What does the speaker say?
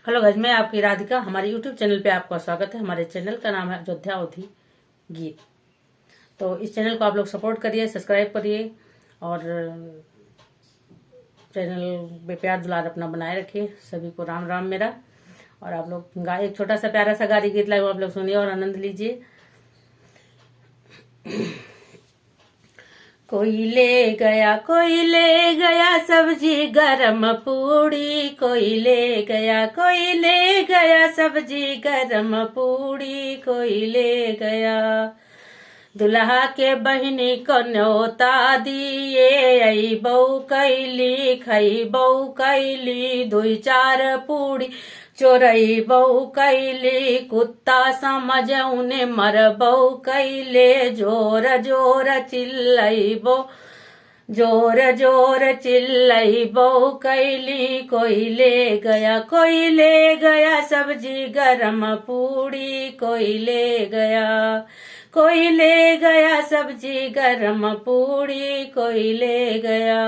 Hello guys, मैं आपकी राधिका। हमारे यूट्यूब चैनल पे आपका स्वागत है। हमारे चैनल का नाम है अयोध्या अवधी गीत। तो इस चैनल को आप लोग सपोर्ट करिए, सब्सक्राइब करिए और चैनल पे प्यार दुलार अपना बनाए रखिए। सभी को राम राम मेरा। और आप लोग एक छोटा सा प्यारा सा गारी गीत लाए, वो आप लोग सुनिए और आनंद लीजिए। कोई ले गया सब्जी गरम पूड़ी, कोई ले गया सब्जी गरम पूड़ी, कोई ले गया। दुल्हा के बहिनी को न्योता दिए, आई बहू कैली खई बहू कैली, दुई चार पूड़ी चोरई बहू कैली, कुत्ता समझ उन्हें मर बहू कैले, जोर जोर चिल्लई बहू जोर जोर चिल्लई बहू कैली, कोई ले गया सब्जी गरम पूड़ी, कोई ले गया सब्जी गरम पूड़ी, कोई ले गया।